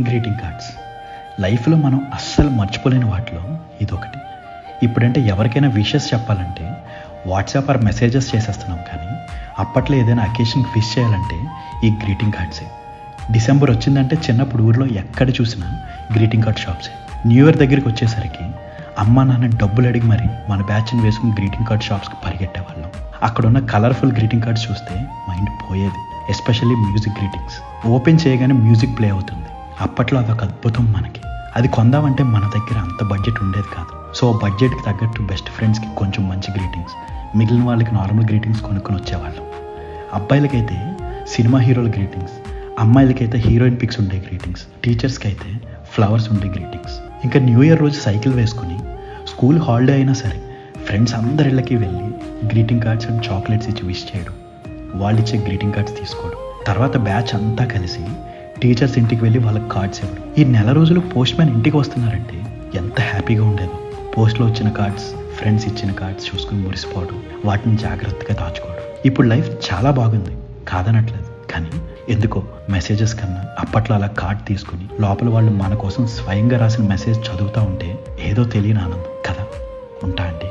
Greeting cards లైఫ్లో మనం అస్సలు మర్చిపోలేని వాటిలో ఇదొకటి. ఇప్పుడంటే ఎవరికైనా విషెస్ చెప్పాలంటే వాట్సాప్ ఆర్ మెసేజెస్ చేసేస్తున్నాం, కానీ అప్పట్లో ఏదైనా అకేషన్కి విష్ చేయాలంటే ఈ గ్రీటింగ్ కార్డ్సే. డిసెంబర్ వచ్చిందంటే చిన్నప్పుడు ఊర్లో ఎక్కడ చూసినా గ్రీటింగ్ కార్డ్ షాప్సే. న్యూ ఇయర్ దగ్గరికి వచ్చేసరికి అమ్మ నాన్న డబ్బులు అడిగి మరి మన బ్యాచ్ని వేసుకుని గ్రీటింగ్ కార్డ్ షాప్స్కి పరిగెట్టేవాళ్ళం. అక్కడ ఉన్న కలర్ఫుల్ గ్రీటింగ్ కార్డ్స్ చూస్తే మైండ్ పోయేది. Especially music greetings. ఓపెన్ చేయగానే మ్యూజిక్ ప్లే అవుతుంది. అప్పట్లో అదొక అద్భుతం. మనకి అది కొందామంటే మన దగ్గర అంత బడ్జెట్ ఉండేది కాదు. సో బడ్జెట్కి తగ్గట్టు బెస్ట్ ఫ్రెండ్స్కి కొంచెం మంచి గ్రీటింగ్స్, మిగిలిన వాళ్ళకి నార్మల్ గ్రీటింగ్స్ కొనుక్కొని వచ్చేవాళ్ళం. అబ్బాయిలకైతే సినిమా హీరోల గ్రీటింగ్స్, అమ్మాయిలకైతే హీరోయిన్ పిక్స్ ఉండే గ్రీటింగ్స్, టీచర్స్కి అయితే ఫ్లవర్స్ ఉండే గ్రీటింగ్స్. ఇంకా న్యూ ఇయర్ రోజు సైకిల్ వేసుకుని స్కూల్ హాలిడే అయినా సరే ఫ్రెండ్స్ అందరిళ్ళకి వెళ్ళి గ్రీటింగ్ కార్డ్స్ అండ్ చాక్లెట్స్ ఇచ్చి విష్ చేయడం, వాళ్ళు ఇచ్చే గ్రీటింగ్ కార్డ్స్ తీసుకోవడం. తర్వాత బ్యాచ్ అంతా కలిసి టీచర్స్ ఇంటికి వెళ్ళి వాళ్ళకి కార్డ్స్ ఇవ్వడం. ఈ నెల రోజులు పోస్ట్ మ్యాన్ ఇంటికి వస్తున్నారంటే ఎంత హ్యాపీగా ఉండేదో. పోస్ట్లో వచ్చిన కార్డ్స్, ఫ్రెండ్స్ ఇచ్చిన కార్డ్స్ చూసుకుని మురిసిపోవడం, వాటిని జాగ్రత్తగా దాచుకోవడం. ఇప్పుడు లైఫ్ చాలా బాగుంది, కాదనట్లేదు. కానీ ఎందుకో మెసేజెస్ కన్నా అప్పట్లో అలా కార్డ్ తీసుకుని లోపల వాళ్ళు మన కోసం స్వయంగా రాసిన మెసేజ్ చదువుతూ ఉంటే ఏదో తెలియని ఆనందం కదా. ఉంటా అండి.